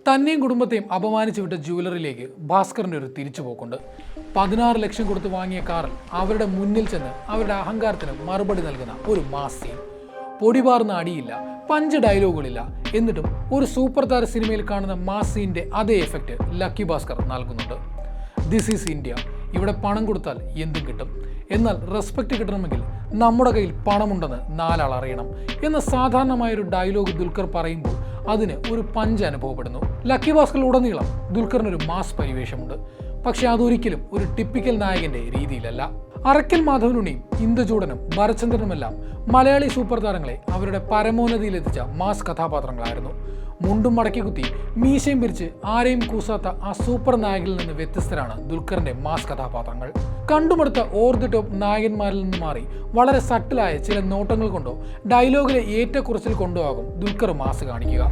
തന്നെയും കുടുംബത്തെയും അപമാനിച്ചു വിട്ട ജുവലറിയിലേക്ക് ഭാസ്കറിൻ്റെ ഒരു തിരിച്ചുപോക്കുണ്ട്. 16 ലക്ഷം കൊടുത്ത് വാങ്ങിയ കാറിൽ അവരുടെ മുന്നിൽ ചെന്ന് അവരുടെ അഹങ്കാരത്തിന് മറുപടി നൽകുന്ന ഒരു മാസ് സീൻ. പൊടിപാർന്ന അടിയില്ല, പഞ്ച് ഡയലോഗുകളില്ല, എന്നിട്ടും ഒരു സൂപ്പർ താര സിനിമയിൽ കാണുന്ന മാസ് സീനിൻ്റെ അതേ എഫക്റ്റ് ലക്കി ഭാസ്കർ നൽകുന്നുണ്ട്. ദിസ് ഈസ് ഇന്ത്യ, ഇവിടെ പണം കൊടുത്താൽ എന്തും കിട്ടും, എന്നാൽ റെസ്പെക്റ്റ് കിട്ടണമെങ്കിൽ നമ്മുടെ കയ്യിൽ പണമുണ്ടെന്ന് 4 ആൾ അറിയണം എന്ന സാധാരണമായൊരു ഡയലോഗ് ദുൽഖർ പറയുമ്പോൾ അതിന് ഒരു പഞ്ച് അനുഭവപ്പെടുന്നു. ലക്കി ഭാസ്കറിൽ ഉടനീളം ദുൽഖറിനൊരു മാസ് പരിവേഷമുണ്ട്. പക്ഷെ അതൊരിക്കലും ഒരു ടിപ്പിക്കൽ നായകന്റെ രീതിയിലല്ല. അറക്കൽ മാധവനുണിയും ഇന്ദുചൂടനും ഭരചന്ദ്രനുമെല്ലാം മലയാളി സൂപ്പർ താരങ്ങളെ അവരുടെ പരമോന്നതിയിലെത്തിച്ച മാസ് കഥാപാത്രങ്ങളായിരുന്നു. മുണ്ടും മടക്കി കുത്തി മീശയും പിരിച്ച് ആരെയും കൂസാത്ത ആ സൂപ്പർ നായകനിൽ നിന്ന് വ്യത്യസ്തരാണ് ദുൽഖറിന്റെ മാസ് കഥാപാത്രങ്ങൾ. കണ്ടുമടുത്ത ഓവർ ദി ടോപ്പ് നായകന്മാരിൽ നിന്ന് മാറി വളരെ സട്ടിലായ ചില നോട്ടങ്ങൾ കൊണ്ടോ ഡയലോഗിലെ ഏറ്റക്കുറച്ചിൽ കൊണ്ടോ ആകും ദുൽഖർ മാസ് കാണിക്കുക.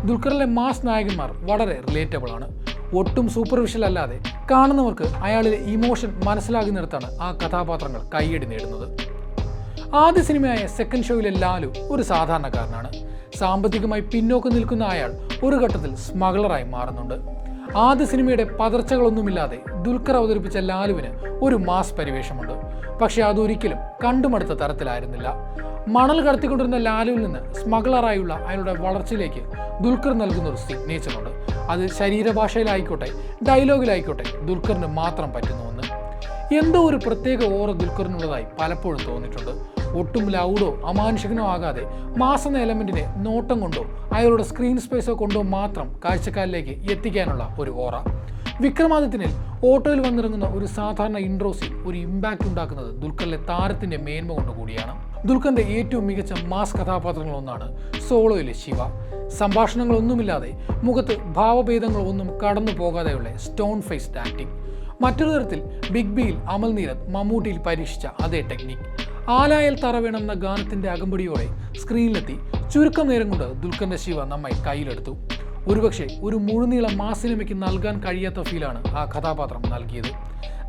ദുൽഖറിലെ മാസ് നായകന്മാർ വളരെ റിലേറ്റബിൾ ആണ്. ഒട്ടും സൂപ്പർഫിഷ്യൽ അല്ലാതെ കാണുന്നവർക്ക് അയാളിലെ ഇമോഷൻ മനസ്സിലാകുന്നിടത്താണ് ആ കഥാപാത്രങ്ങൾ കയ്യടി നേടുന്നത്. ആദ്യ സിനിമയായ സെക്കൻഡ് ഷോയിലെ ലാലു ഒരു സാധാരണക്കാരനാണ്. സാമ്പത്തികമായി പിന്നോക്കം നിൽക്കുന്ന അയാൾ ഒരു ഘട്ടത്തിൽ സ്മഗ്ലറായി മാറുന്നുണ്ട്. ആദ്യ സിനിമയുടെ പതർച്ചകളൊന്നുമില്ലാതെ ദുൽഖർ അവതരിപ്പിച്ച ലാലുവിന് ഒരു മാസ് പരിവേഷമുണ്ട്. പക്ഷെ അതൊരിക്കലും കണ്ടുമടുത്ത തരത്തിലായിരുന്നില്ല. മണൽ കടത്തിക്കൊണ്ടിരുന്ന ലാലുവിൽ നിന്ന് സ്മഗ്ലറായുള്ള അയാളുടെ വളർച്ചയിലേക്ക് ദുൽഖർ നൽകുന്ന ഒരു സിഗ്നേച്ചറുണ്ട്. അത് ശരീരഭാഷയിലായിക്കോട്ടെ ഡയലോഗിലായിക്കോട്ടെ ദുൽഖറിന് മാത്രം പറ്റുന്നുവെന്ന്. എന്തോ ഒരു പ്രത്യേക ഓറ ദുൽഖറിനുള്ളതായി പലപ്പോഴും തോന്നിയിട്ടുണ്ട്. ഒട്ടും ലൗഡോ അമാനുഷികനോ ആകാതെ മാസ് എന്ന എലമെന്റിനെ നോട്ടം കൊണ്ടോ അയാളുടെ സ്ക്രീൻ സ്പേസോ കൊണ്ടോ മാത്രം കാഴ്ചക്കാരിലേക്ക് എത്തിക്കാനുള്ള ഒരു ഓറ. വിക്രമാദിത്യനിൽ ഓട്ടോയിൽ വന്നിറങ്ങുന്ന ഒരു സാധാരണ ഇൻട്രോ സീൻ ഒരു ഇമ്പാക്റ്റ് ഉണ്ടാക്കുന്നത് ദുൽഖറിലെ താരത്തിന്റെ മേന്മ കൊണ്ടുകൂടിയാണ്. ദുൽഖറിന്റെ ഏറ്റവും മികച്ച മാസ് കഥാപാത്രങ്ങളൊന്നാണ് സോളോയിലെ ശിവ. സംഭാഷണങ്ങളൊന്നുമില്ലാതെ മുഖത്ത് ഭാവഭേദങ്ങളൊന്നും കടന്നു പോകാതെയുള്ള സ്റ്റോൺ ഫേസ്ഡ് ആക്ടിങ്. മറ്റൊരു തരത്തിൽ ബിഗ് ബിയിൽ അമൽ നീരദ് മമ്മൂട്ടിയിൽ പരീക്ഷിച്ച അതേ ടെക്നിക്. ആലായൽ തറ വേണമെന്ന ഗാനത്തിന്റെ അകമ്പടിയോടെ സ്ക്രീനിലെത്തി ചുരുക്കം നേരം കൊണ്ട് ദുൽഖറിന്റെ ശിവ നമ്മെ കയ്യിലെടുത്തു. ഒരുപക്ഷെ ഒരു മുഴുനീള മാസ് സിനിമയ്ക്ക് നൽകാൻ കഴിയാത്ത ഫീലാണ് ആ കഥാപാത്രം നൽകിയത്.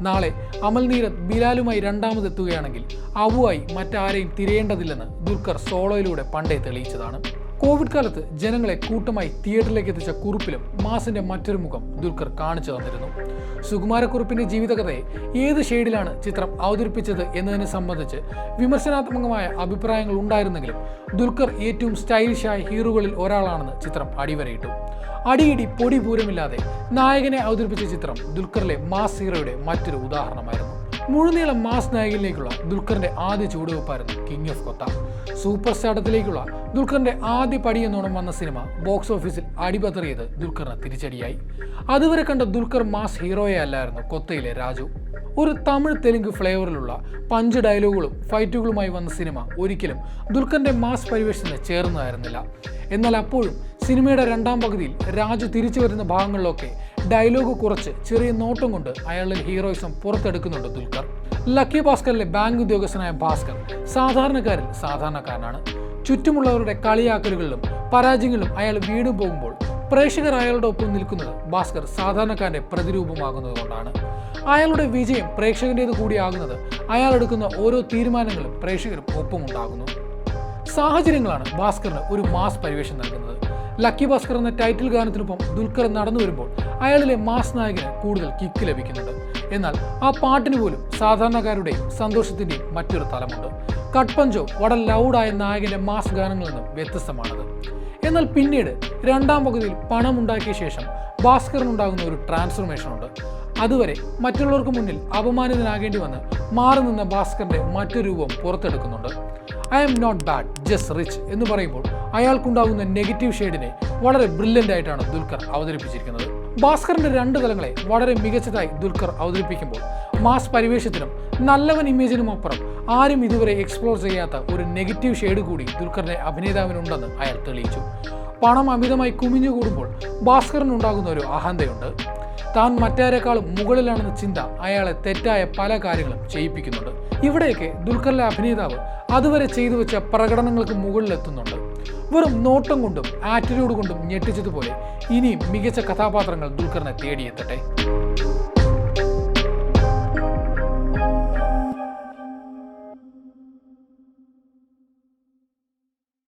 നാളെ അമൽ നീരദ് ബിലാലുമായി രണ്ടാമതെത്തുകയാണെങ്കിൽ അവുവായി മറ്റാരെയും തിരയേണ്ടതില്ലെന്ന് ദുൽഖർ സോളോയിലൂടെ പണ്ടേ തെളിയിച്ചതാണ്. കോവിഡ് കാലത്ത് ജനങ്ങളെ കൂട്ടമായി തിയേറ്ററിലേക്ക് എത്തിച്ച കുറുപ്പിലും മാസിന്റെ മറ്റൊരു മുഖം ദുൽഖർ കാണിച്ചു തന്നിരുന്നു. സുകുമാരക്കുറുപ്പിന്റെ ജീവിതകഥയെ ഏത് ഷെയ്ഡിലാണ് ചിത്രം അവതരിപ്പിച്ചത് എന്നതിനെ സംബന്ധിച്ച് വിമർശനാത്മകമായ അഭിപ്രായങ്ങൾ ഉണ്ടായിരുന്നെങ്കിലും ദുൽഖർ ഏറ്റവും സ്റ്റൈലിഷായ ഹീറോകളിൽ ഒരാളാണെന്ന് ചിത്രം അടിവരയിട്ടു. അടിയിടി പൊടി പൂരമില്ലാതെ നായകനെ അവതരിപ്പിച്ച ചിത്രം ദുൽഖറിലെ മാസ് ഹീറോയുടെ മറ്റൊരു ഉദാഹരണമായിരുന്നു. മുഴുനീളം മാസ് നായകനിലേക്കുള്ള ദുൽഖറിന്റെ ആദ്യ ചുവടുവെപ്പായിരുന്നു കിങ് ഓഫ് കൊത്ത. സൂപ്പർ സ്റ്റാർഡത്തിലേക്കുള്ള ദുൽഖറിന്റെ ആദ്യ പടിയെന്നോണം വന്ന സിനിമ ബോക്സ് ഓഫീസിൽ അടിപതറിയത് ദുൽഖറിന് തിരിച്ചടിയായി. അതുവരെ കണ്ട ദുൽഖർ മാസ് ഹീറോയെ അല്ലായിരുന്നു കൊത്തയിലെ രാജു. ഒരു തമിഴ് തെലുങ്ക് ഫ്ലേവറിലുള്ള പഞ്ച് ഡയലോഗുകളും ഫൈറ്റുകളുമായി വന്ന സിനിമ ഒരിക്കലും ദുൽഖറിന്റെ മാസ് പരിവേഷത്തിന് ചേർന്നതായിരുന്നില്ല. എന്നാൽ അപ്പോഴും സിനിമയുടെ രണ്ടാം പകുതിയിൽ രാജു തിരിച്ചു വരുന്ന ഭാഗങ്ങളിലൊക്കെ ഡയലോഗ് കുറച്ച് ചെറിയ നോട്ടം കൊണ്ട് അയാളുടെ ഹീറോയിസം പുറത്തെടുക്കുന്നുണ്ട് ദുൽഖർ. ലക്കി ഭാസ്കറിലെ ബാങ്ക് ഉദ്യോഗസ്ഥനായ ഭാസ്കർ സാധാരണക്കാരിൽ സാധാരണക്കാരനാണ്. ചുറ്റുമുള്ളവരുടെ കളിയാക്കലുകളിലും പരാജയങ്ങളിലും അയാൾ വീണു പോകുമ്പോൾ പ്രേക്ഷകർ അയാളുടെ ഒപ്പം നിൽക്കുന്നത് ഭാസ്കർ സാധാരണക്കാരന്റെ പ്രതിരൂപമാകുന്നത് കൊണ്ടാണ്. അയാളുടെ വിജയം പ്രേക്ഷകൻ്റേത് കൂടിയാകുന്നത് അയാൾ എടുക്കുന്ന ഓരോ തീരുമാനങ്ങളും പ്രേക്ഷകരും ഒപ്പമുണ്ടാകുന്നു. സാഹചര്യങ്ങളാണ് ഭാസ്കറിന് ഒരു മാസ് പരിവേഷം നൽകുന്നത്. ലക്കി ഭാസ്കർ എന്ന ടൈറ്റിൽ ഗാനത്തിനൊപ്പം ദുൽഖർ നടന്നു വരുമ്പോൾ അയാളിലെ മാസ് നായകന് കൂടുതൽ കിക്ക് ലഭിക്കുന്നുണ്ട്. എന്നാൽ ആ പാട്ടിന് പോലും സാധാരണക്കാരുടെയും സന്തോഷത്തിൻ്റെയും മറ്റൊരു തലമുണ്ട്. കട്ട് പഞ്ചോ വളരെ ലൗഡായ നായകന്റെ മാസ് ഗാനങ്ങളിൽ നിന്നും വ്യത്യസ്തമാണത്. എന്നാൽ പിന്നീട് രണ്ടാം പകുതിയിൽ പണം ഉണ്ടാക്കിയ ശേഷം ഭാസ്കറിനുണ്ടാകുന്ന ഒരു ട്രാൻസ്ഫോർമേഷൻ ഉണ്ട്. അതുവരെ മറ്റുള്ളവർക്ക് മുന്നിൽ അപമാനിതനാകേണ്ടി വന്ന് മാറി നിന്ന ഭാസ്കറിന്റെ മറ്റൊരു രൂപം പുറത്തെടുക്കുന്നുണ്ട്. I am not bad just rich എന്ന് പറയുമ്പോൾ അയാൾക്കുണ്ടാകുന്ന നെഗറ്റീവ് ഷെയ്ഡിനെ വളരെ ബ്രില്യൻ്റ് ആയിട്ടാണ് ദുൽഖർ അവതരിപ്പിച്ചിരിക്കുന്നത്. ഭാസ്കറിന്റെ 2 തലങ്ങളെ വളരെ മികച്ചതായി ദുൽഖർ അവതരിപ്പിക്കുമ്പോൾ മാസ് പരിവേഷത്തിനും നല്ലവൻ ഇമേജിനും അപ്പുറം ആരും ഇതുവരെ എക്സ്പ്ലോർ ചെയ്യാത്ത ഒരു നെഗറ്റീവ് ഷെയ്ഡ് കൂടി ദുൽഖറിന്റെ അഭിനേതാവിനുണ്ടെന്ന് അയാൾ തെളിയിച്ചു. പണം അമിതമായി കുമിഞ്ഞുകൂടുമ്പോൾ ഭാസ്കറിനുണ്ടാകുന്ന ഒരു അഹന്തയുണ്ട്. താൻ മറ്റാരെക്കാളും മുകളിലാണെന്ന ചിന്ത അയാളെ തെറ്റായ പല കാര്യങ്ങളും ചെയ്യിപ്പിക്കുന്നുണ്ട്. ഇവിടെയൊക്കെ ദുൽഖറിലെ അഭിനേതാവ് അതുവരെ ചെയ്തു വെച്ച പ്രകടനങ്ങൾക്ക് മുകളിലെത്തുന്നുണ്ട്. വെറും നോട്ടം കൊണ്ടും ആറ്റിറ്റ്യൂഡ് കൊണ്ടും ഞെട്ടിച്ചതുപോലെ ഇനിയും മികച്ച കഥാപാത്രങ്ങൾ ദുൽഖറിനെ തേടിയെത്തട്ടെ.